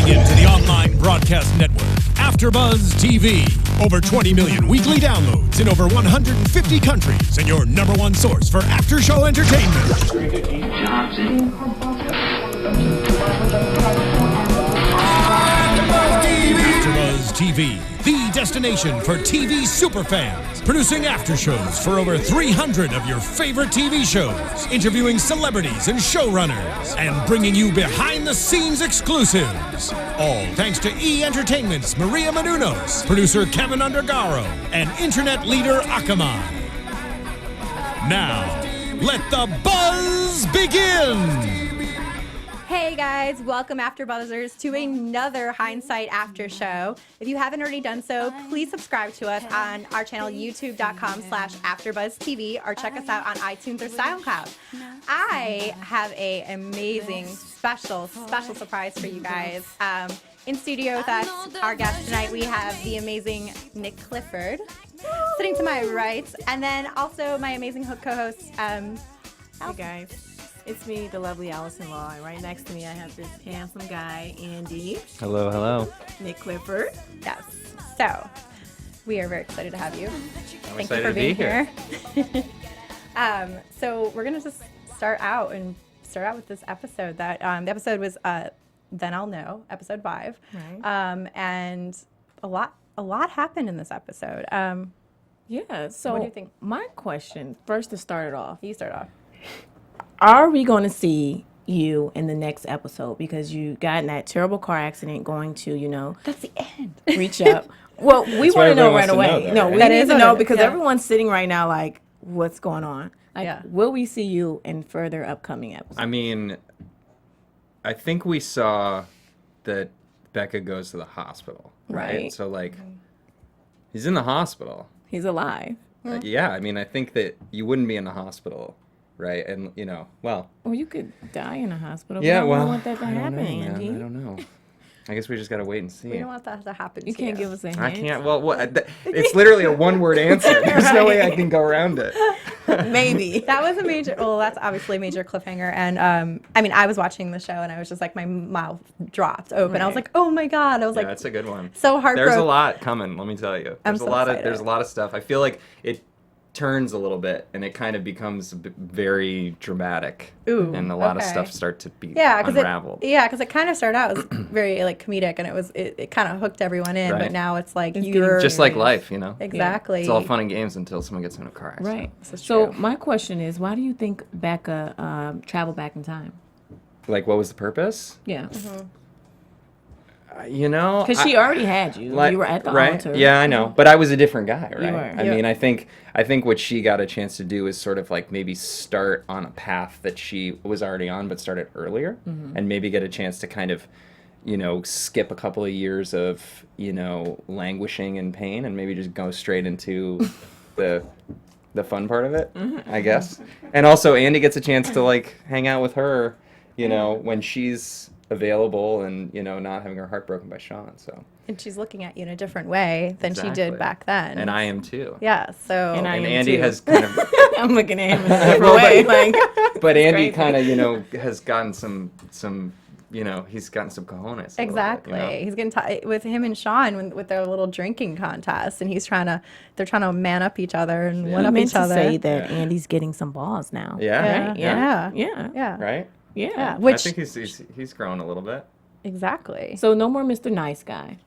into the online broadcast network, AFTERBUZZ TV. Over 20 million weekly downloads in over 150 countries, and your number one source for after-show entertainment. AFTERBUZZ TV, the destination for TV superfans, producing after-shows for over 300 of your favorite TV shows, interviewing celebrities and showrunners, and bringing you behind-the-scenes exclusives. All thanks to E! Entertainment's Maria Menounos, producer Kevin Undergaro, and internet leader Akamai. Now, let the buzz begin! Hey guys, welcome AfterBuzzers to another Hindsight After Show. If you haven't already done so, please subscribe to us on our channel youtube.com/AfterBuzzTV or check us out on iTunes or SoundCloud. I have an amazing, special surprise for you guys. In studio with us, our guest tonight, we have the amazing Nick Clifford, sitting to my right, and then also my amazing co-host, Hey guys. It's me, the lovely Alison Law, and right next to me I have this handsome guy, Andy. Hello, hello. Nick Clifford. Yes. So, we are very excited to have you. Thank you for to being be here. So we're gonna just start out with this episode. That the episode was Then I'll Know, episode 5. Right. And a lot happened in this episode. Yeah. So what do you think? My question, first to start it off, You start off. are we going to see you in the next episode? Because you got in that terrible car accident going to, That's the end. reach up. Well, we want to know right away. Though, right? We That need is to what know it is, because yeah. everyone's sitting right now like, what's going on? Like, Yeah. will we see you in further upcoming episodes? I mean, I think we saw that Becca goes to the hospital, right? Right. So, like, he's in the hospital. He's alive. Yeah, I mean, I think that you wouldn't be in the hospital, right? And, well. Well, you could die in a hospital. Yeah, we well. don't want that to I don't happen, know, man. Andy. I don't know. I guess we just got to wait and see. We don't want that to happen. You can't give us a hint. I can't. Well, it's literally a one-word answer. There's no way I can go around it. Maybe. That was a major. Well, that's obviously a major cliffhanger. And I mean, I was watching the show, and I was just like, my mouth dropped open. I was Right. like, oh my god. I was Yeah, like, that's a good one. so heartbroken. There's a lot coming, let me tell you. I'm There's so a lot excited. there's a lot of stuff. I feel like it turns a little bit and it kind of becomes very dramatic. Ooh, and a lot of okay. stuff start to be Yeah, because unraveled. it kind of started out as very like comedic, and it kind of hooked everyone in. But Right. now it's like It's you're Just like life, exactly. It's all fun and games until someone gets in a car accident. Right. This is So true. my question is, why do you think Becca traveled back in time? Like, what was the purpose? Yeah. Because She already had you. You were at the right? altar. Yeah, I know. But I was a different guy, right? You were. I Yeah. mean, I think what she got a chance to do is sort of like maybe start on a path that she was already on, but started earlier, and maybe get a chance to kind of, skip a couple of years of, languishing in pain, and maybe just go straight into the fun part of it, I guess. And also, Andy gets a chance to like hang out with her, when she's available and not having her heart broken by Sean. So. And she's looking at you in a different way than she Exactly. did back then. And I am too. Yeah. So. And I And am Andy too. has kind of, I'm looking at him in a different way. Like, but Andy crazy. kind of, has gotten some, he's gotten some cojones. a little bit, Exactly. He's getting with him and Sean with their little drinking contest, and they're trying to man up each other and one I up meant each to other. say that Andy's getting some balls now. Yeah. Yeah. Yeah. Yeah. Yeah. Yeah. Right? Yeah. Yeah. I Which think he's grown a little bit. exactly. So no more Mr. Nice Guy.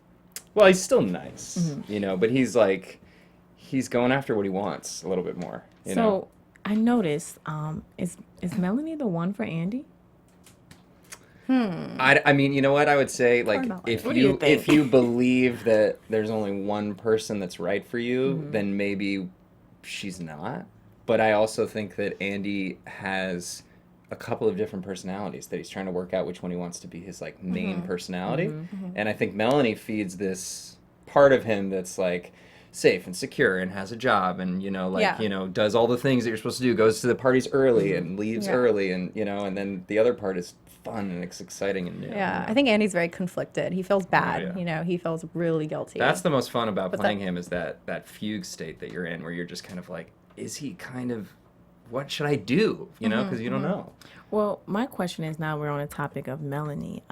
Well, he's still nice, Mm-hmm. but he's going after what he wants a little bit more. You So know? I noticed, is Melanie the one for Andy? I mean, you know what I would say? Like, not. if What do you think? if you believe that there's only one person that's right for you, then maybe she's not. But I also think that Andy has a couple of different personalities that he's trying to work out which one he wants to be his like main personality. And I think Melanie feeds this part of him that's like safe and secure and has a job and Yeah. does all the things that you're supposed to do, goes to the parties early and leaves Yeah. early and and then the other part is fun and it's exciting and new. Yeah, I think Andy's very conflicted. He feels bad. yeah. He feels really guilty. That's the most fun about But playing him is that fugue state that you're in where you're just kind of like, is he kind of what should I do? You know, because you don't know. Well, my question is, now we're on the topic of Melanie.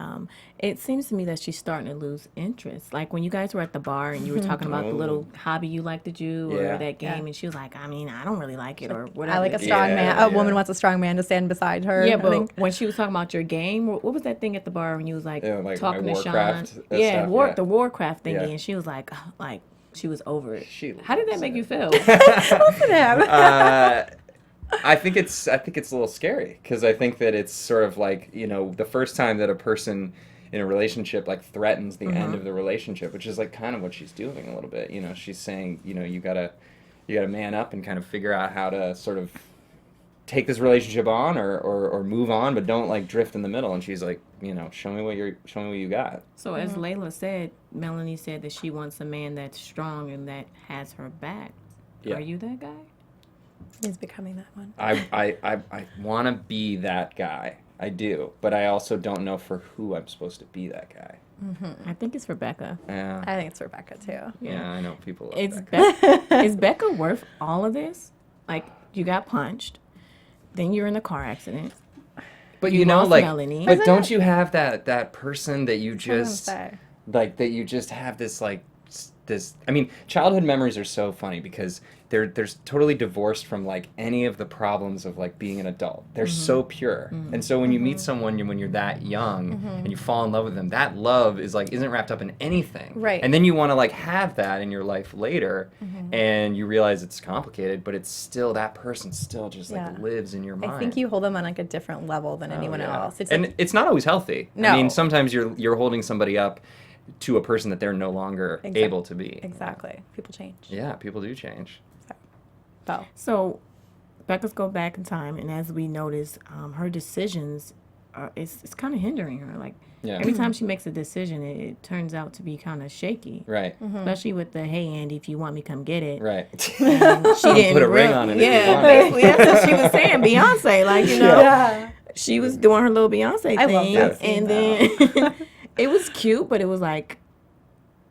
It seems to me that she's starting to lose interest. Like when you guys were at the bar and you were talking about the little hobby you like to do or that game, and she was like, I mean, I don't really like it or whatever. I like a strong man. A woman wants a strong man to stand beside her. Yeah, but when she was talking about your game, what was that thing at the bar when you was like talking to Sean? Yeah, the Warcraft thingy, and she was like she was over it. How did that make you feel? I think it's a little scary because I think that it's sort of like, you know, the first time that a person in a relationship like threatens the end of the relationship, which is like kind of what she's doing a little bit. You know, she's saying, you know, you gotta man up and kind of figure out how to sort of take this relationship on or move on, but don't like drift in the middle. And she's like, you know, show me what you got. So as Laila said, Melanie said that she wants a man that's strong and that has her back. Yeah. Are you that guy? He's becoming that one. I want to be that guy. I do, but I also don't know for who I'm supposed to be that guy. I think it's for Becca. Yeah. I think it's for Becca too. Yeah, I know people love Becca. Is Becca worth all of this? Like, you got punched, then you're in a car accident. But you know, like, Melanie. but don't you have that person that you just like that you just have this like this? I mean, childhood memories are so funny because they're totally divorced from like any of the problems of like being an adult. They're so pure, and so when you meet someone when you're that young and you fall in love with them, that love is like isn't wrapped up in anything. Right. And then you want to like have that in your life later, and you realize it's complicated, but it's still that person still just like lives in your mind. I think you hold them on like a different level than anyone else. It's like, it's not always healthy. No. I mean, sometimes you're holding somebody up to a person that they're no longer able to be. Exactly. People change. Yeah, people do change. So Becca's go back in time, and as we notice, her decisions it's kind of hindering her. Like every time she makes a decision, it turns out to be kind of shaky. Right. Especially with the "Hey Andy, if you want me, come get it." Right. And she didn't put a ring on it. Yeah, basically that's what she was saying. Beyonce, like you know, she was doing her little Beyonce thing, I love that scene, and then it was cute, but it was like.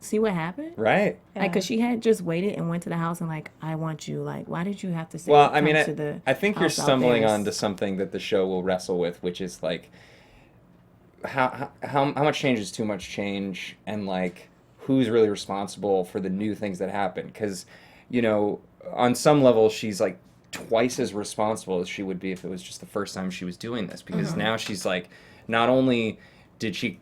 See what happened? Right. Like, because she had just waited and went to the house and, like, I want you. Like, why did you have to say Well, I mean, I think you're stumbling onto something that the show will wrestle with, which is, like, how much change is too much change and, like, who's really responsible for the new things that happen. Because, you know, on some level, she's, like, twice as responsible as she would be if it was just the first time she was doing this. Because now she's, like, not only did she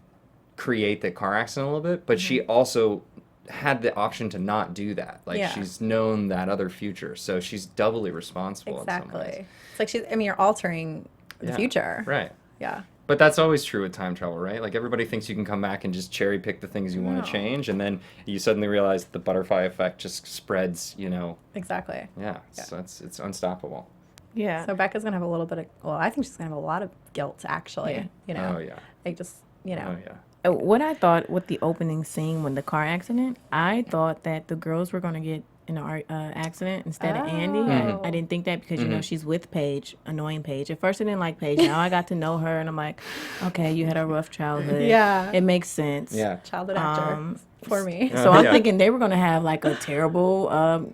create the car accident a little bit, but she also had the option to not do that. Like she's known that other future, so she's doubly responsible. Exactly. In some ways. It's like you're altering the future. Right. Yeah. But that's always true with time travel, right? Like everybody thinks you can come back and just cherry pick the things you want to change, and then you suddenly realize the butterfly effect just spreads. You know. Exactly. Yeah. So it's unstoppable. Yeah. So Becca's gonna have a little bit of. Well, I think she's gonna have a lot of guilt actually. Yeah. You know. Oh yeah. Like just you know. Oh yeah. What I thought with the opening scene when the car accident, I thought that the girls were going to get in an accident instead of Andy. I didn't think that because, you know, she's with Paige, annoying Paige. At first I didn't like Paige. Now I got to know her and I'm like, okay, you had a rough childhood. Yeah. It makes sense. Yeah. Childhood actor for me. So I'm thinking they were going to have like a terrible,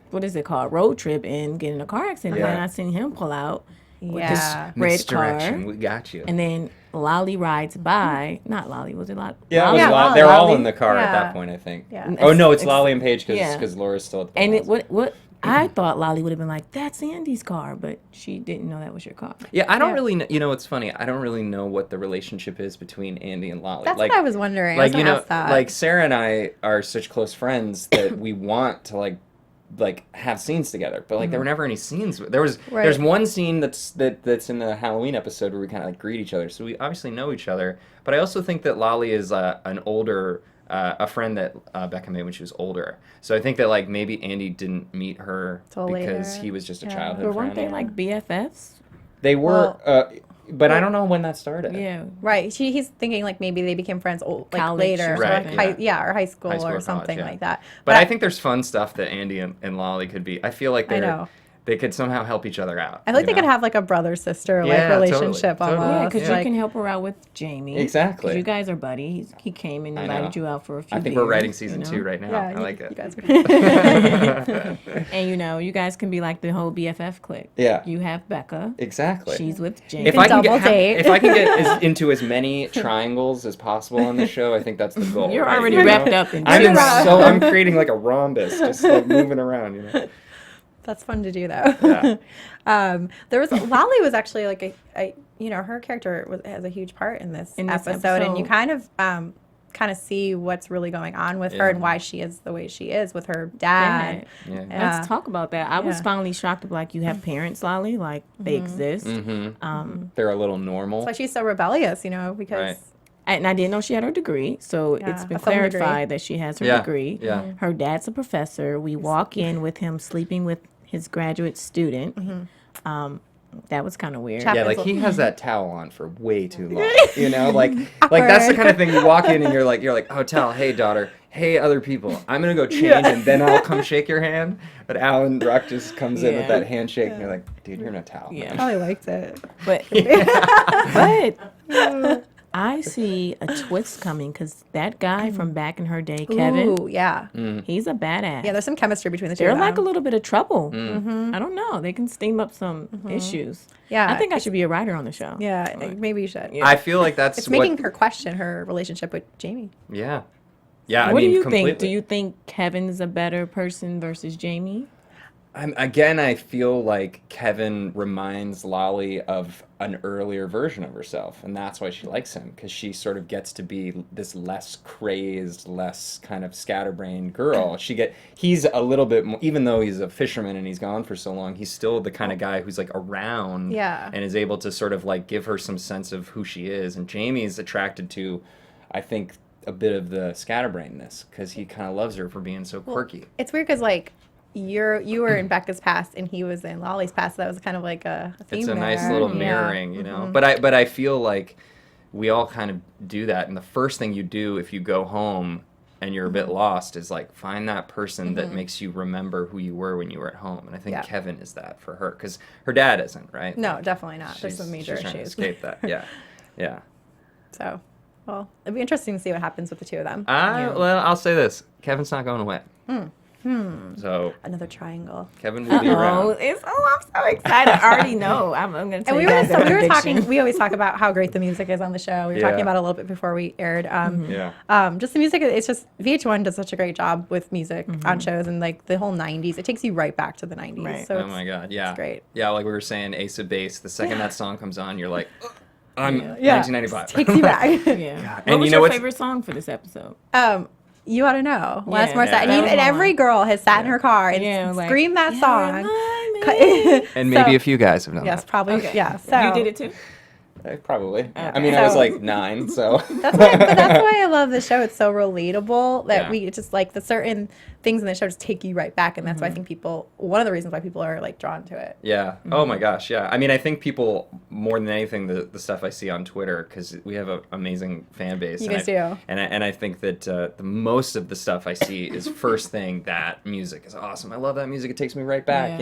what is it called, road trip and get in a car accident. And then I seen him pull out with this red car. We got you. And then Lolly rides by. Not Lolly. Was it Lolly? Yeah, Lolly? Lolly. They're all in the car at that point, I think. Yeah. Oh, no, it's Lolly and Paige because Laura's still at the And what I thought Lolly would have been like, that's Andy's car, but she didn't know that was your car. Yeah, I don't really know. You know, it's funny. I don't really know what the relationship is between Andy and Lolly. That's what I was wondering. Like, you know, that. like Sarah and I are such close friends that we want to like have scenes together, but like there were never any scenes. There's one scene that's in the Halloween episode where we kind of like greet each other, so we obviously know each other. But I also think that Lolly is an older a friend that Becca made when she was older. So I think that like maybe Andy didn't meet her because he was just a childhood But friend. weren't they like BFFs? They were, but I don't know when that started. Yeah. Right. He's thinking like maybe they became friends like College later. or Right, something. Or high school or college, something yeah. like that. But I think there's fun stuff that Andy and Lolly could be. I feel like I know. they could somehow help each other out. I feel like they could have like a brother-sister like relationship totally. almost. Yeah, because like, you can help her out with Jamie. Exactly. 'Cause you guys are buddies. He came and invited you out for a few I think beers, we're writing season 2 right now. Yeah, I like it. You guys are And you guys can be like the whole BFF clique. Yeah. You have Becca. Exactly. She's with Jamie. If I can double date. if I can get into as many triangles as possible on this show, I think that's the goal. You're right? already You know? wrapped up in I'm creating like a rhombus, just like moving around. That's fun to do though. Yeah. There was Lolly was actually like a her character has a huge part in this episode, and you kind of see what's really going on with her and why she is the way she is with her dad. Yeah. Let's talk about that. I was finally shocked. Like, you have parents, Lolly, like they exist. They're a little normal. That's why she's so rebellious, because. Right. And I didn't know she had her degree, so it's been a film degree. clarified that she has her degree. Yeah. Her dad's a professor. We walk in with him sleeping with his graduate student. That was kind of weird. Yeah, like he has that towel on for way too long. Like that's the kind of thing you walk in and you're like, oh, towel, hey daughter, hey other people, I'm gonna go change and then I'll come shake your hand. But Alan Ruck just comes in with that handshake and you're like, dude, you're in a towel. Yeah. I probably liked it. But I see a twist coming because that guy from back in her day, Kevin, Ooh, yeah. he's a badass. Yeah, there's some chemistry between the two They're of like a them. little bit of trouble. I don't know. They can steam up some issues. Yeah. I think I should be a writer on the show. Yeah, maybe you should. I feel like that's It's making her question her relationship with Jamie. Yeah. What do you completely. think? Do you think Kevin is a better person versus Jamie? Again, I feel like Kevin reminds Lolly of an earlier version of herself, and that's why she likes him, because she sort of gets to be this less crazed, less kind of scatterbrained girl. He's a little bit more, even though he's a fisherman and he's gone for so long, he's still the kind of guy who's like around and is able to sort of like give her some sense of who she is. And Jamie's attracted to, I think, a bit of the scatterbrainness, because he kind of loves her for being so quirky. It's weird because like you were in Becca's past and he was in Lolly's past. So that was kind of like a theme. It's a there. nice little mirroring, But I feel like we all kind of do that. And the first thing you do if you go home and you're a bit lost is like find that person that makes you remember who you were when you were at home. And I think Kevin is that for her, because her dad isn't, right? No, definitely not. There's some major she's trying to issues. escape that. Yeah. So, well, it'd be interesting to see what happens with the two of them. Well, I'll say this: Kevin's not going away. So Another triangle. Kevin will be around. I'm so excited. I already know. I'm going to tell And you guys we were talking. We always talk about how great the music is on the show. We were talking Yeah. about it a little bit before we aired. Yeah. Just the music. It's just VH1 does such a great job with music on shows, and like the whole '90s. It takes you right back to the '90s. Right. So Oh my God. Yeah. it's great. Yeah, like we were saying, Ace of Base. The second that song comes on, you're like, I'm Yeah. 1995. Takes you back. Yeah. And What was you know your what's- favorite song for this episode? You ought to know. Last Yeah. Morissette. Yeah, And, that you, was and one. every girl has sat in her car and like, screamed that song. remind me. And maybe So- a few guys have done Yes, that. probably. Yeah. So You did it too? Probably. I mean, I was So- like 9, so. That's why I love the show. It's so relatable that Yeah. we just like the certain things in the show just take you right back, and that's why I think one of the reasons why people are like drawn to it. Yeah. Oh my gosh. Yeah. I mean, I think people more than anything the stuff I see on Twitter, because we have an amazing fan base. You and guys do. And I think that the most of the stuff I see is first thing that music is awesome. I love that music. It takes me right back.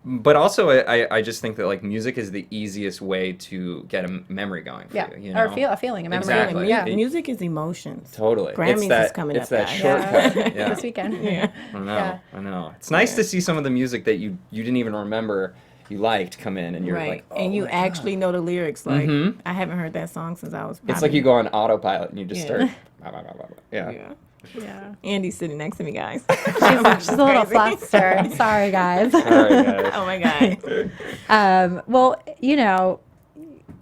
But also, I just think that like music is the easiest way to get a memory going for Yeah. you. You know? Or a feeling, a memory. Exactly. Yeah. Music is emotions. Totally. Grammys it's is coming it's up, that guys. shortcut. Yeah. This weekend. Yeah. I know. Yeah. I know. It's nice to see some of the music that you didn't even remember you liked come in, and you're Right. like, oh and you my actually know the lyrics. Like, Mhm. I haven't heard that song since I was God. It's like you go on autopilot and you just Yeah. start. Yeah. Yeah. Yeah. Andy's sitting next to me, guys. She's a little flustered. Sorry, guys. All right, guys. Oh my God. Well,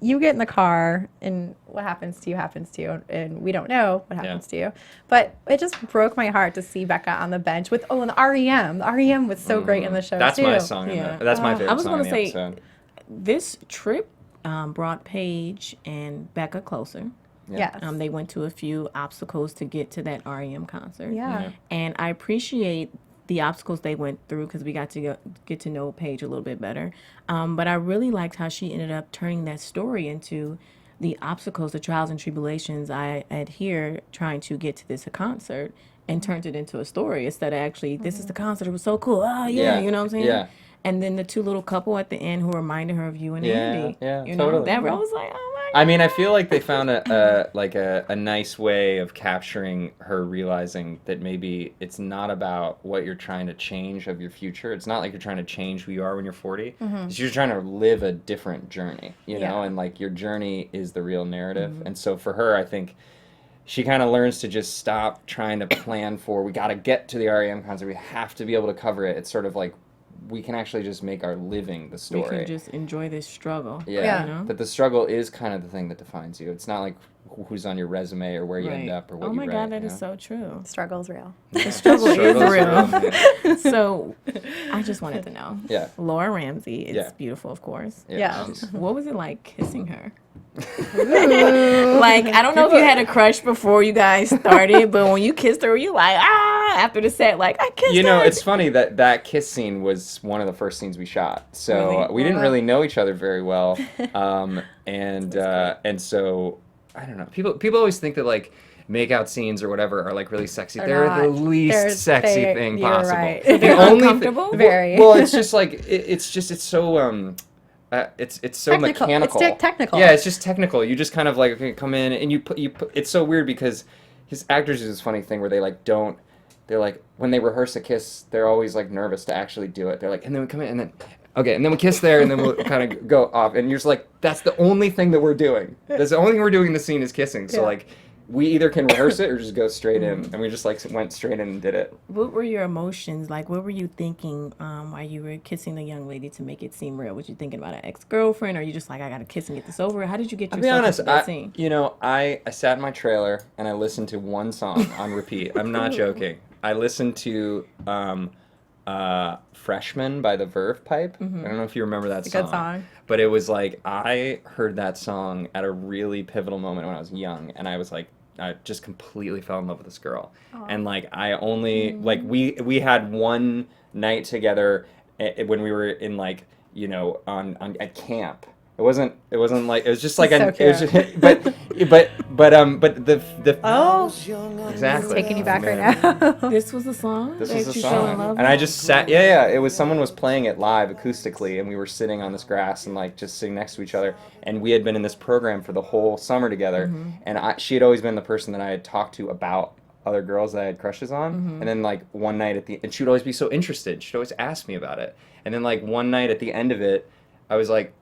you get in the car and what happens to you happens to you, and we don't know what happens to you. But it just broke my heart to see Becca on the bench with and the REM. The REM was so great in the show That's too. my song. Yeah. That's my favorite I was song gonna in the say- episode. This trip brought Paige and Becca closer. Yes. They went to a few obstacles to get to that REM concert. Yeah. And I appreciate the obstacles they went through because we got to get to know Paige a little bit better. But I really liked how she ended up turning that story into the obstacles, the trials and tribulations I had here trying to get to this concert. and turned it into a story instead of actually, this is the concert, it was so cool. Oh, yeah, you know what I'm saying? Yeah. And then the two little couple at the end who reminded her of you and Andy. Yeah, you totally. know, that I was like, oh my God. I mean, I feel like they found a nice way of capturing her realizing that maybe it's not about what you're trying to change of your future. It's not like you're trying to change who you are when you're 40. It's you're trying to live a different journey, you know, and like your journey is the real narrative. And so for her, I think she kind of learns to just stop trying to plan for, we got to get to the REM concert, we have to be able to cover it. It's sort of like, we can actually just make our living the story. We can just enjoy this struggle. Yeah. You know? That the struggle is kind of the thing that defines you. It's not like who's on your resume or where you end up or what you write. Oh my God, that is so true. Struggle's real. The struggle is real. Yeah. So I just wanted to know. Yeah. Laura Ramsey is beautiful, of course. Yeah. What was it like kissing her? Like, I don't know if you had a crush before you guys started, but when you kissed her, you like, after the set, like, I kissed her. You know, it's funny that kiss scene was one of the first scenes we shot. So Really? we didn't really know each other very well. And so, I don't know. People always think that, like, make-out scenes or whatever are, like, really sexy. They're the least sexy thing possible. Right. They're uncomfortable? Very. Well, it's just like, it's so... it's so Technical. mechanical. It's technical. Yeah, it's just technical. You just kind of like come in and you put. It's so weird because his actors do this funny thing where they like don't. They're like when they rehearse a kiss, they're always like nervous to actually do it. They're like, and then we come in and then okay, and then we kiss there and then we'll kind of go off and you're just like, that's the only thing that we're doing. That's the only thing we're doing in the scene is kissing. So like. We either can rehearse it or just go straight in, and we just like went straight in and did it. What were your emotions like? What were you thinking while you were kissing the young lady to make it seem real? Was you thinking about an ex-girlfriend, or you just like, I gotta kiss and get this over? How did you get yourself into that scene? You know, I sat in my trailer and I listened to one song on repeat. I'm not joking. I listened to "Freshman" by the Verve Pipe. I don't know if you remember that song. Good song. But it was like I heard that song at a really pivotal moment when I was young, and I was like. I just completely fell in love with this girl. Aww. And like I only like we had one night together when we were in like you know on at camp. It wasn't like it was just like it was just, but the exactly taking you back right now. This was a song. This was a song, and I just sat. Yeah. It was someone was playing it live acoustically, and we were sitting on this grass and like just sitting next to each other. And we had been in this program for the whole summer together, and she had always been the person that I had talked to about other girls that I had crushes on. And then like one night and she would always be so interested. She'd always ask me about it. And then like one night at the end of it, I was like.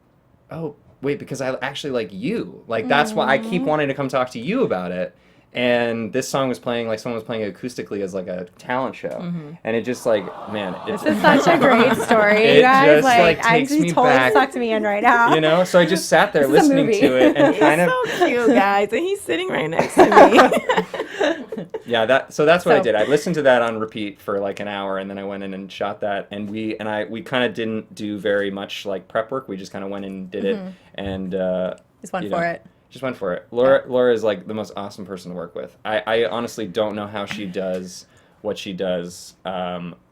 Oh, wait, because I actually like you. Like, that's why I keep wanting to come talk to you about it. And this song was playing, like, someone was playing it acoustically as, like, a talent show. And it just, like, man. This is such a great story, you guys. Just, like takes me totally back. sucked me in right now. You know? So I just sat there listening to it and kind of. So cute, guys. And he's sitting right next to me. Yeah, so that's what I did. I listened to that on repeat for like an hour, and then I went in and shot that. And we kind of didn't do very much like prep work. We just kind of went in and did it, and just went for it. Just went for it. Laura is like the most awesome person to work with. I honestly don't know how she does what she does.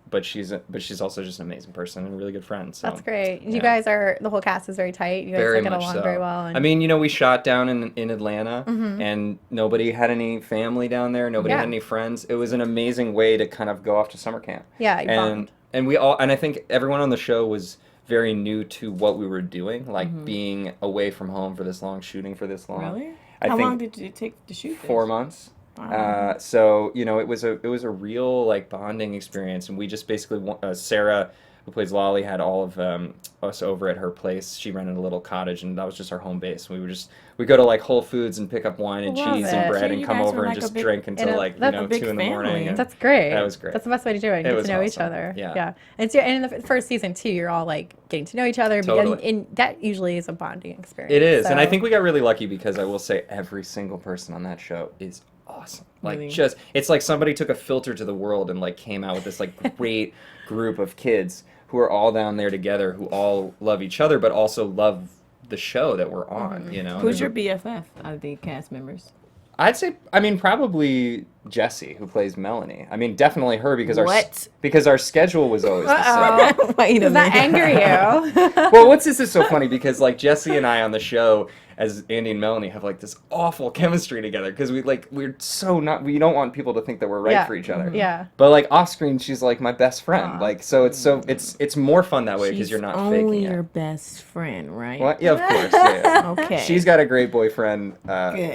But she's also just an amazing person and a really good friend. So that's great. You guys the whole cast is very tight. You guys get along very well. And... I mean, you know, we shot down in Atlanta, and nobody had any family down there. Nobody had any friends. It was an amazing way to kind of go off to summer camp. Yeah, and I think everyone on the show was very new to what we were doing, like being away from home for this long, shooting for this long. Really? How long did it take to shoot this? 4 months. Wow. So you know, it was a real like bonding experience, and we just basically Sarah, who plays Lolly, had all of us over at her place. She rented a little cottage, and that was just our home base. We go to like Whole Foods and pick up wine and cheese and bread and come over and just drink until like 2 in the morning. That's great. That was great. That's the best way to do it. Get to know each other. Yeah. And in the first season too, you're all like getting to know each other. Totally. And that usually is a bonding experience. It is, and I think we got really lucky because I will say every single person on that show is awesome. Like really? It's like somebody took a filter to the world and like came out with this like great group of kids who are all down there together, who all love each other, but also love the show that we're on, you know? Who's your BFF out of the cast members? I'd say, probably Jessie, who plays Melanie. I mean, definitely her because our schedule was always the same. Wait a minute. Does that anger you? Well, this is so funny because like Jessie and I on the show, as Andy and Melanie have like this awful chemistry together because we don't want people to think that we're right for each other. Yeah. But like off screen, she's like my best friend. Like it's more fun that way because you're not faking it. Only your best friend, right? Well, yeah, of course. Yeah. Okay. She's got a great boyfriend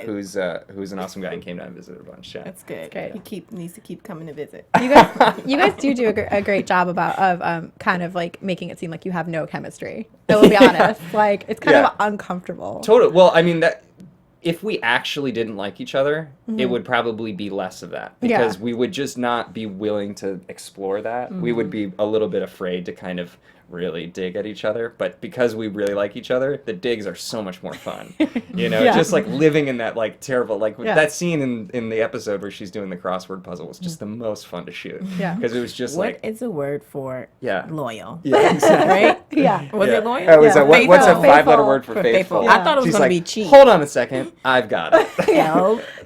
who's an awesome guy and came down and visited a bunch. Yeah. That's good. Great. He needs to keep coming to visit. You guys do a great job of kind of like making it seem like you have no chemistry. I will be honest. Like it's kind of uncomfortable. Totally. Well, I mean that if we actually didn't like each other, it would probably be less of that because we would just not be willing to explore that. We would be a little bit afraid to kind of really dig at each other, but because we really like each other, the digs are so much more fun. You know, just like living in that like terrible that scene in the episode where she's doing the crossword puzzle was just the most fun to shoot. Yeah, because it was just what is a word for loyal? Yeah, exactly. Right? Yeah. Was it loyal? What's a 5-letter word for faithful? I thought it was She's gonna like, be cheap. Hold on a second, I've got it.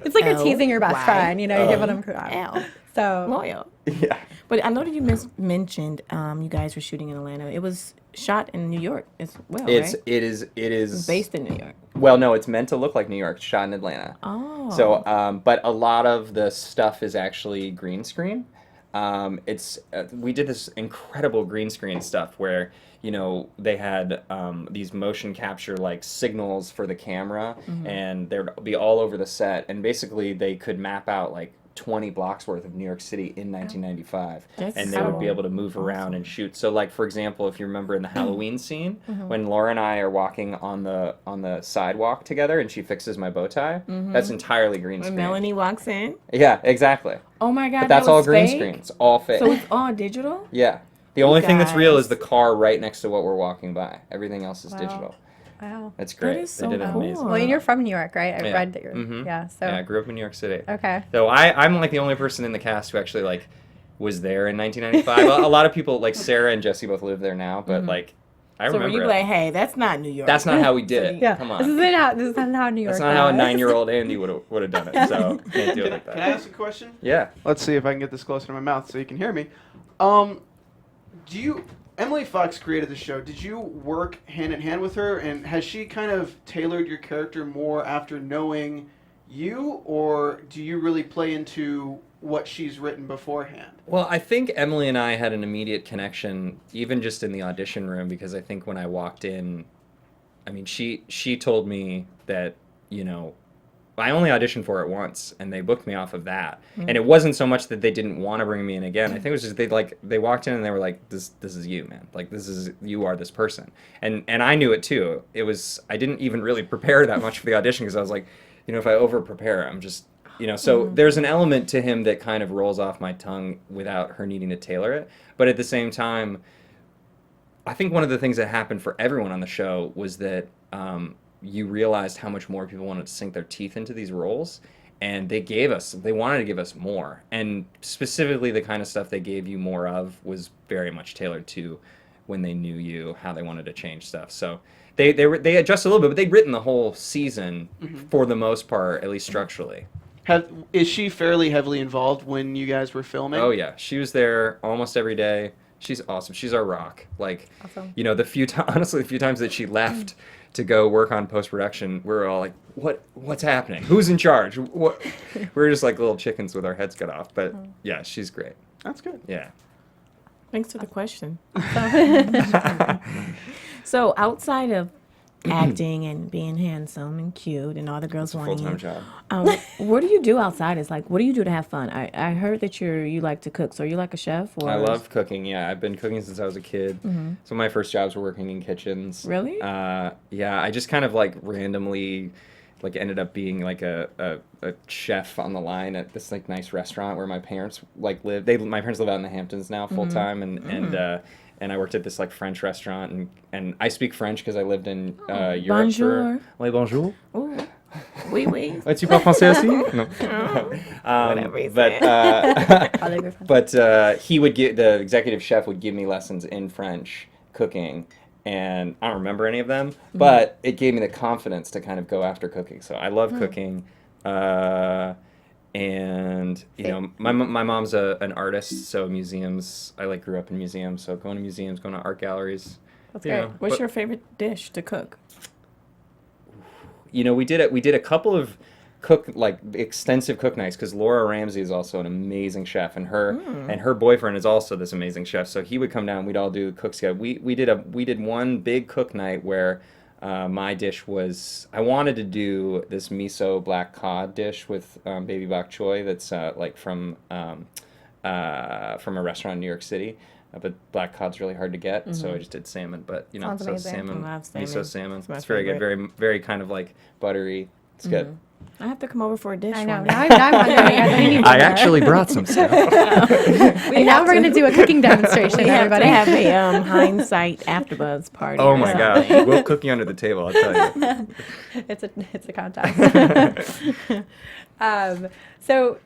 It's like you're teasing your best friend. You know, you're giving them so loyal. Yeah. But I know that you mentioned you guys were shooting in Atlanta. It was shot in New York as well, right? It is Based in New York. Well, no, it's meant to look like New York. It's shot in Atlanta. Oh. So, but a lot of the stuff is actually green screen. We did this incredible green screen stuff where, you know, they had these motion capture like signals for the camera, and they'd be all over the set, and basically they could map out like 20 blocks worth of New York City in 1995, and they would be able to move around and shoot. So, like for example, if you remember in the Halloween scene, when Laura and I are walking on the sidewalk together, and she fixes my bow tie, that's entirely green screen. When Melanie walks in. Yeah, exactly. Oh my God, but that's all green fake? screen. It's all fake. So it's all digital? Yeah. The only thing that's real is the car right next to what we're walking by. Everything else is digital. Wow. That's great. That is so they did it cool. amazing. Well, and you're from New York, right? I read that you're. So. Yeah, I grew up in New York City. Okay. So I'm like the only person in the cast who actually like was there in 1995. A lot of people like Sarah and Jesse both live there now, but like I remember. So were you like, hey, that's not New York. That's not how we did it. Yeah. Come on. This is not how New York. That's not how a 9-year-old Andy would have done it. So can't do it like that. Can I ask a question? Yeah. Let's see if I can get this closer to my mouth so you can hear me. Emily Fox created the show. Did you work hand in hand with her, and has she kind of tailored your character more after knowing you, or do you really play into what she's written beforehand? Well, I think Emily and I had an immediate connection, even just in the audition room, because I think when I walked in, I mean, she told me that, you know, I only auditioned for it once, and they booked me off of that. And it wasn't so much that they didn't want to bring me in again. I think it was just they walked in and they were like, "This is you, man. Like you are this person." And I knew it too. I didn't even really prepare that much for the audition because I was like, you know, if I over prepare, I'm just, you know. So there's an element to him that kind of rolls off my tongue without her needing to tailor it. But at the same time, I think one of the things that happened for everyone on the show was that. You realized how much more people wanted to sink their teeth into these roles, and they wanted to give us more, and specifically the kind of stuff they gave you more of was very much tailored to when they knew you, how they wanted to change stuff. So they adjusted a little bit, but they'd written the whole season for the most part, at least structurally. Is she fairly heavily involved when you guys were filming? Oh yeah, she was there almost every day. She's awesome. She's our rock. Like, you know, the few times that she left to go work on post-production, we were all like, what's happening? Who's in charge? What? We were just like little chickens with our heads cut off. But yeah, she's great. That's good. Yeah. Thanks for the question. So outside of acting and being handsome and cute and all the girls wanting Full-time you, job. what do you do outside? It's like, what do you do to have fun? I heard that you like to cook. So are you like a chef? Or? I love cooking. Yeah, I've been cooking since I was a kid. So my first jobs were working in kitchens. Really? Yeah, I just kind of like randomly like ended up being like a chef on the line at this like nice restaurant where my parents like live. My parents live out in the Hamptons now full time, and I worked at this like French restaurant, and I speak French because I lived in Europe. Bonjour. Oui, bonjour. Ooh. Oui, oui. Tu parles français aussi? No. Whatever he said. But he would the executive chef would give me lessons in French cooking, and I don't remember any of them, but it gave me the confidence to kind of go after cooking. So I love cooking. And you know, my mom's an artist, so museums. I like grew up in museums, so going to museums, going to art galleries. That's great. What's your favorite dish to cook? we did a couple of extensive cook nights because Laura Ramsey is also an amazing chef, and her boyfriend is also this amazing chef. So he would come down, we'd all do cooks together. We did one big cook night where my dish was, I wanted to do this miso black cod dish with baby bok choy that's from a restaurant in New York City. But black cod's really hard to get, so I just did salmon. But Sounds so amazing. salmon, I love salmon. miso salmon. It's my It's very good, favorite. very very kind of like buttery. It's good. I have to come over for a dish. I know. one Now day. I'm hungry. I need I dinner. actually brought some stuff. And now we're going to do a cooking demonstration, We have to everybody. have a Hindsight AFTERBUZZ party. Oh or my something. god, we'll cook you under the table. I'll tell you. It's a contest. So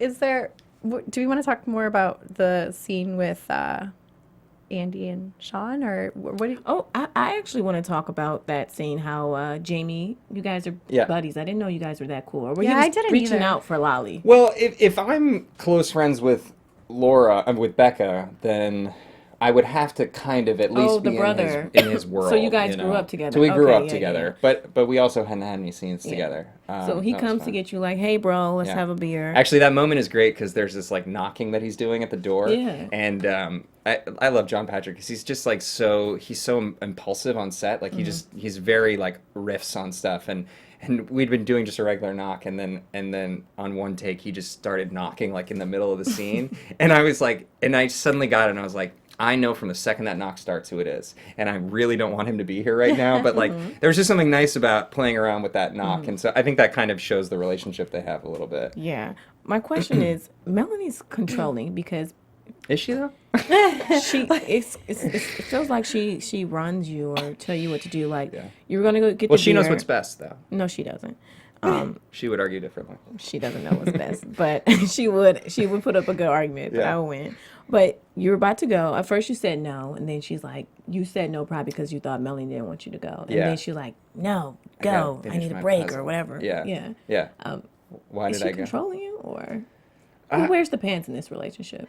do we want to talk more about the scene with Andy and Sean, or what do you... Oh, I actually want to talk about that scene. How Jamie, you guys are Yeah. buddies. I didn't know you guys were that cool. Or were Yeah, you I just didn't reaching either. out for Lolly? Well, if I'm close friends with Laura, with Becca, then I would have to kind of at least the be brother. in his world. So you guys grew up together. So we grew Okay, up yeah, together, yeah. but we also hadn't had any scenes together. So he that was comes to fun. get you like, hey, bro, let's Yeah. have a beer. Actually, that moment is great because there's this like knocking that he's doing at the door. Yeah. And I love John Patrick because he's just like he's so impulsive on set. Like he's very like riffs on stuff, and we'd been doing just a regular knock, and then on one take he just started knocking like in the middle of the scene, and I was like, and I suddenly got it, and I was like, I know from the second that knock starts who it is, and I really don't want him to be here right now, but like there's just something nice about playing around with that knock, and so I think that kind of shows the relationship they have a little bit. Yeah. My question is, Melanie's controlling because Is she though? it feels like she runs you or tell you what to do. Like you're gonna go get. Well, the she knows beer. what's best though. No, she doesn't. She would argue differently. She doesn't know what's best, but she would put up a good argument. But Yeah. I would win. But you're about to go. At first you said no, and then she's like, you said no probably because you thought Melanie didn't want you to go. And Yeah. then she's like, no, gotta go. I finish need a my break puzzle. or whatever. Yeah. Yeah. Yeah. Why Is did she I go? controlling you or who wears the pants in this relationship?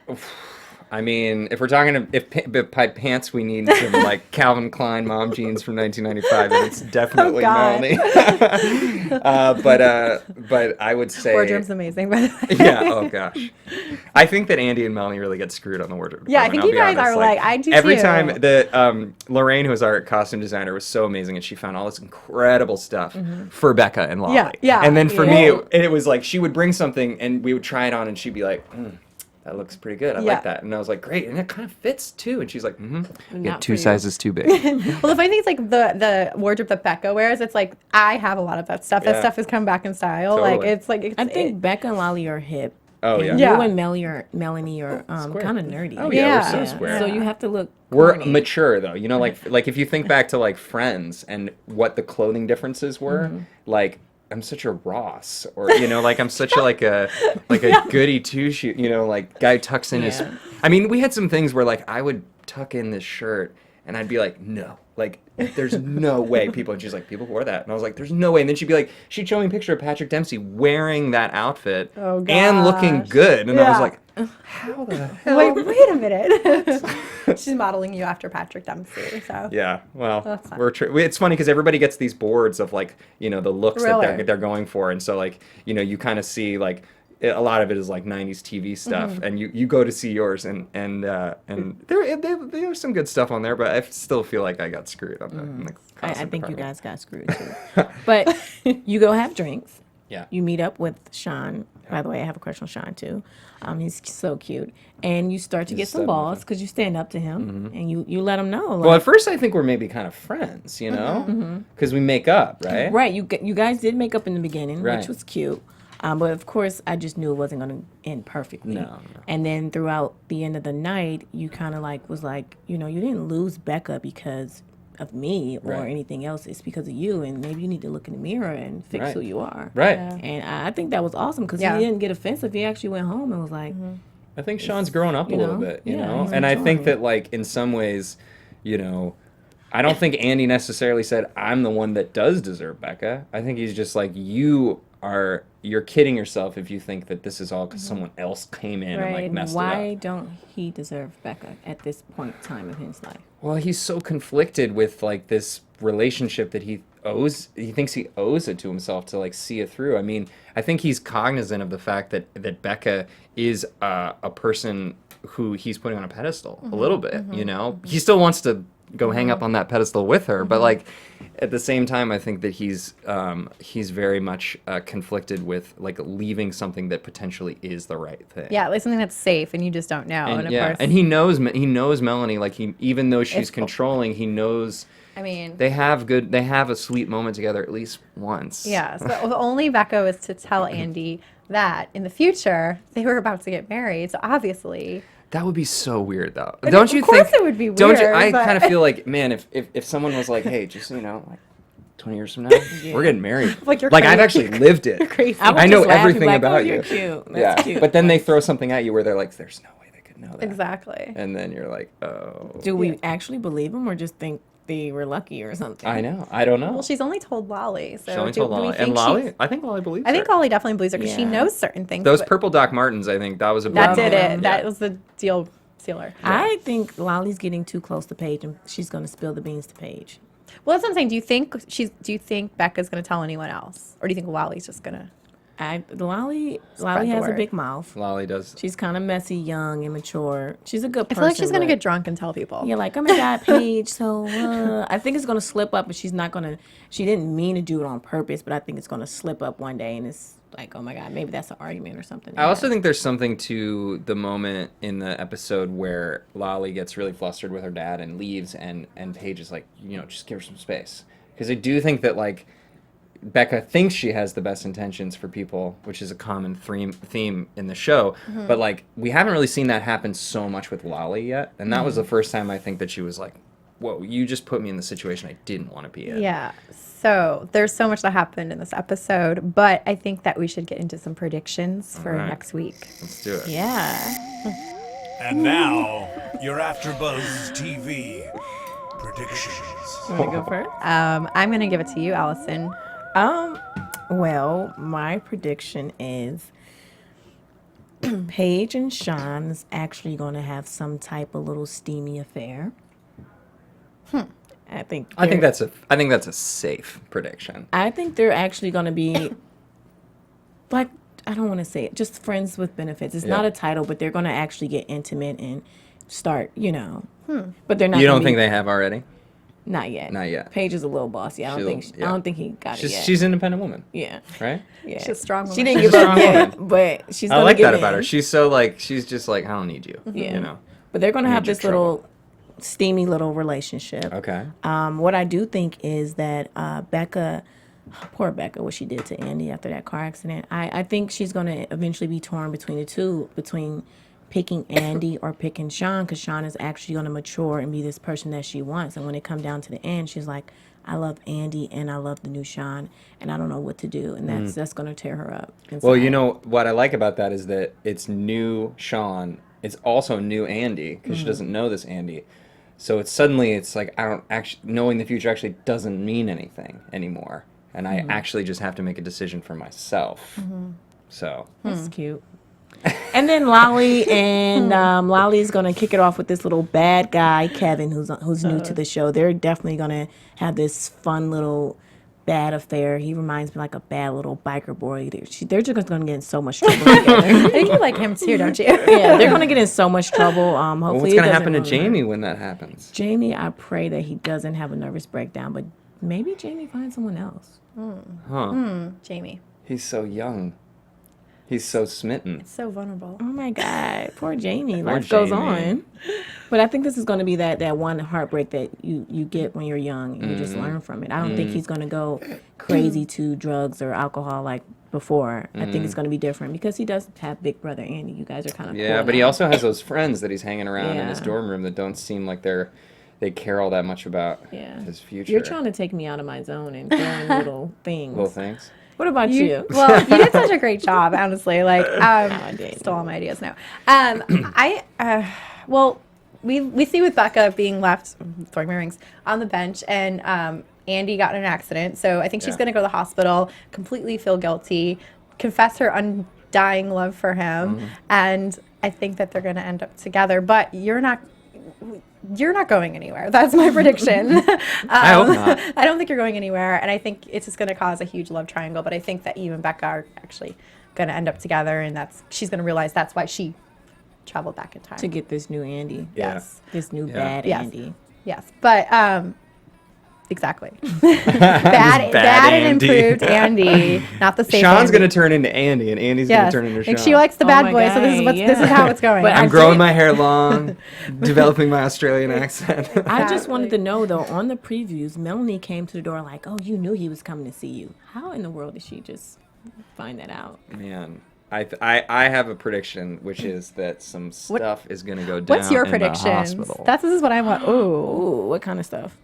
I mean, if we're talking by pants, we need some like Calvin Klein mom jeans from 1995, and it's definitely God. Melanie. But I would say Wardrobe's amazing, by the way. Yeah. Oh gosh. I think that Andy and Melanie really get screwed on the wardrobe. Yeah, I department, think I'll you be guys honest. are like, I do every too. time the Lorraine, who was our costume designer, was so amazing, and she found all this incredible stuff for Becca and Lolly. Yeah, yeah. And then for me, Yeah. it was like she would bring something, and we would try it on, and she'd be like, that looks pretty good. I Yeah. like that. And I was like, great. And it kind of fits too. And she's like, Not yeah, for 2 you. sizes too big. Well, the funny thing is, like, the wardrobe that Becca wears, it's like, I have a lot of that stuff. That Yeah. stuff has come back in style. Totally. Like, it's like, I think Becca and Lolly are hip. Oh, and yeah. You Yeah. and Melanie are kind of nerdy. Oh, yeah. Yeah. We're so square. So you have to look. We're corny. mature though, you know, like if you think back to like Friends and what the clothing differences were, like I'm such a Ross, or you know, like I'm such a like a goody two shoe, you know, like guy tucks in his. Yeah. I mean, we had some things where like I would tuck in this shirt and I'd be like, no, like there's no way people. And she's like, people wore that, and I was like, there's no way. And then she'd be like, she'd show me a picture of Patrick Dempsey wearing that outfit Oh, and looking gosh. good, and I was Yeah. like, how the hell? wait a minute. She's modeling you after Patrick Dempsey. So Yeah, well, That's fine. it's funny because everybody gets these boards of like, you know, the looks that Thriller. they're going for, and so like, you know, you kind of see like a lot of it is like 90s TV stuff, and you go to see yours, and there's some good stuff on there, but I still feel like I got screwed on the I costume think you department. guys got screwed too. But you go have drinks. Yeah. You meet up with Sean. By the way, I have a crush on Sean too. He's so cute. And you start to get some balls because you stand up to him and you let him know. Well, Like, at first I think we're maybe kind of friends, you know, because we make up, right? right. You guys did make up in the beginning, Right. which was cute. But of course, I just knew it wasn't going to end perfectly. No. And then throughout the end of the night, you kind of like was like, you know, you didn't lose Becca because of me or Right. anything else. It's because of you, and maybe you need to look in the mirror and fix Right. who you are. Right. And I think that was awesome because Yeah. he didn't get offensive. He actually went home and was like, I think Sean's grown up a you little know, bit, you yeah, know, he's and I think maturing. that like in some ways, you know, I don't think Andy necessarily said I'm the one that does deserve Becca. I think he's just like, you you're kidding yourself if you think that this is all because someone else came in and like messed it up. Why don't he deserve Becca at this point in time of his life? Well, he's so conflicted with like this relationship that he thinks he owes it to himself to like see it through. I mean, I think he's cognizant of the fact that Becca is a person who he's putting on a pedestal a little bit, you know? He still wants to go hang up on that pedestal with her, but like at the same time I think that he's very much conflicted with like leaving something that potentially is the right thing. Yeah, like something that's safe and you just don't know. And, of yeah, course, and he knows Melanie, like even though she's controlling, he knows. I mean, they have a sweet moment together at least once. yeah, so only Becca was to tell Andy that in the future they were about to get married. So obviously, that would be so weird, though. I mean, Don't you think? Of course, it would be weird. Don't you? I but- kind of feel like, man, if someone was like, hey, just so you know, like 20 years from now, we're getting married. Like, you're I've crazy. actually lived it. You're crazy. I know everything like, about you're you. Cute. That's Yeah, cute. but then they throw something at you where they're like, there's no way they could know that. Exactly. And then you're like, oh. Do we actually believe him or just think they were lucky or something? I know. I don't know. Well, she's only told Lolly. So She only do told we Lolly. think And Lolly, she's- I think Lolly believes I think her. Lolly definitely believes her because she Yeah. knows certain things. Those but purple Doc Martens, I think that was a big that did one. it. That was the deal sealer. I think Lolly's getting too close to Paige and she's going to spill the beans to Paige. Well, that's what I'm saying. Do you think Becca's going to tell anyone else, or do you think Lolly's just going to? Lolly the has a word. big mouth. Lolly does. She's kind of messy, young, immature. She's a good I person. feel like she's going to but- get drunk and tell people. Yeah, like, oh my God, Paige. So I think it's going to slip up, but she's not going to, she didn't mean to do it on purpose, but I think it's going to slip up one day and it's like, oh my God, maybe that's an argument or something. I also think there's something to the moment in the episode where Lolly gets really flustered with her dad and leaves, and Paige is like, you know, just give her some space. Because I do think that, like, Becca thinks she has the best intentions for people, which is a common theme in the show. But, like, we haven't really seen that happen so much with Lolly yet. And that was the first time I think that she was like, whoa, you just put me in the situation I didn't want to be in. Yeah. So there's so much that happened in this episode, but I think that we should get into some predictions for right. next week. Let's do it. Yeah. And now, your AFTERBUZZ TV predictions. You want to go first? I'm going to give it to you, Allison. Well, my prediction is Paige and Sean is actually going to have some type of little steamy affair. I think that's a safe prediction. I think they're actually going to be like, I don't want to say it, just friends with benefits. It's not a title, but they're going to actually get intimate and start, you know. But they're not. You don't gonna think be, they have already? Not yet. Not yet. Paige is a little bossy. I don't think he got it yet. She's an independent woman, Yeah. right? Yeah. She's a strong woman. She didn't She's give a up strong yet, woman. but she's I gonna like get that in. about her. She's just like, I don't need you. Yeah. You know. But they're gonna have Need your this little steamy little relationship. Okay. What I do think is that Becca, poor Becca, what she did to Andy after that car accident, I think she's going to eventually be torn between the two, between picking Andy or picking Sean, because Sean is actually going to mature and be this person that she wants. And when it comes down to the end, she's like, I love Andy and I love the new Sean, and I don't know what to do. And that's going to tear her up. Well, inside. you know, what I like about that is that it's new Sean. It's also new Andy, because she doesn't know this Andy. So it's like, I don't actually, knowing the future actually doesn't mean anything anymore. And I actually just have to make a decision for myself. So. That's cute. And then Lolly and Lolly's gonna kick it off with this little bad guy Kevin, who's new to the show. They're definitely gonna have this fun little bad affair. He reminds me like a bad little biker boy. They're just gonna get in so much trouble together. I think you like him too, don't you? Yeah, they're gonna get in so much trouble. Well, Hopefully, what's it going to doesn't happen to ruin her. Jamie when that happens? Jamie, I pray that he doesn't have a nervous breakdown, but maybe Jamie finds someone else. Huh. Jamie. He's so young. He's so smitten. So vulnerable. Oh my God, poor Jamie. Poor Life goes Jamie. on. But I think this is going to be that one heartbreak that you get when you're young and you just learn from it. I don't think he's going to go crazy to drugs or alcohol like before. I think it's going to be different because he does have Big Brother Andy. You guys are kind of Yeah, cool but he now. also has those friends that he's hanging around in his Yeah. dorm room that don't seem like they care all that much about Yeah. his future. You're trying to take me out of my zone and throwing little things. Little things. What about you? Well, you did such a great job, honestly. Like, I did. stole all my ideas now. Well, we see with Becca being left, throwing my rings, on the bench, and Andy got in an accident. So I think she's Yeah. going to go to the hospital, completely feel guilty, confess her undying love for him, and I think that they're going to end up together. But you're not going anywhere. That's my prediction. I hope not. I don't think you're going anywhere, and I think it's just going to cause a huge love triangle. But I think that Eve and Becca are actually going to end up together, and she's going to realize that's why she traveled back in time To get this new Andy. Yeah. Yes. This new Yeah. bad Yes. Andy. Yes, but exactly. bad and Andy. improved Andy, not the same. Sean's Andy. gonna turn into Andy, and Andy's gonna Yes. turn into Sean. And she likes the Oh bad my boy, so this is God, this is how it's going. But I'm I growing did- my hair long, developing my Australian accent. I just wanted to know, though, on the previews, Melanie came to the door like, oh, you knew he was coming to see you. How in the world did she just find that out? Man, I have a prediction, which is that some stuff is gonna go down. What's your in the prediction? hospital. This is what I want. Ooh, Ooh, what kind of stuff?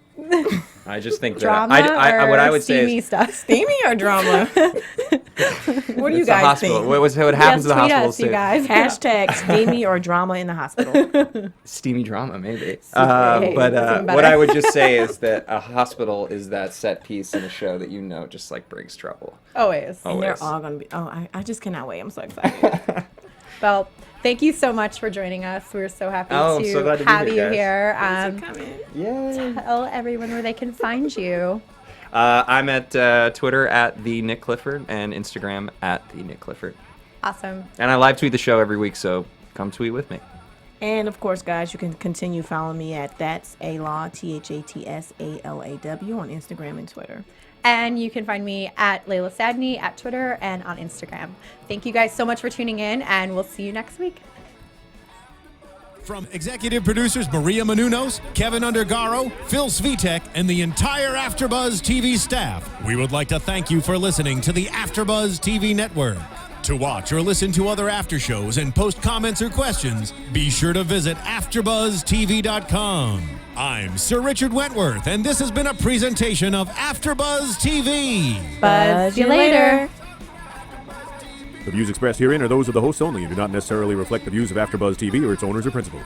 I just think drama that or what I would say steamy is stuff. Steamy or drama? What do you it's a guys hospital. think? What happens to the tweet hospital? us, you guys. Hashtag steamy or drama in the hospital. Steamy drama, maybe. Hey, But it's even what better. I would just say is that a hospital is that set piece in a show that just like brings trouble. Always. And Always. they're all going to be, I just cannot wait. I'm so excited. Well, thank you so much for joining us. We're so happy Oh, I'm to so glad to be have here, you guys. here. Come in. Yay. Tell everyone where they can find you. I'm at Twitter at the Nick Clifford and Instagram at the Nick Clifford. Awesome. And I live tweet the show every week, so come tweet with me. And of course, guys, you can continue following me at That's A Law, THATSALAW on Instagram and Twitter. And you can find me at Laila Sadny at Twitter and on Instagram. Thank you guys so much for tuning in, and we'll see you next week. From executive producers Maria Menounos, Kevin Undergaro, Phil Svitek, and the entire AfterBuzz TV staff, we would like to thank you for listening to the AfterBuzz TV network. To watch or listen to other after shows and post comments or questions, be sure to visit AfterBuzzTV.com. I'm Sir Richard Wentworth, and this has been a presentation of AfterBuzz TV. Buzz you later. The views expressed herein are those of the hosts only and do not necessarily reflect the views of AfterBuzz TV or its owners or principals.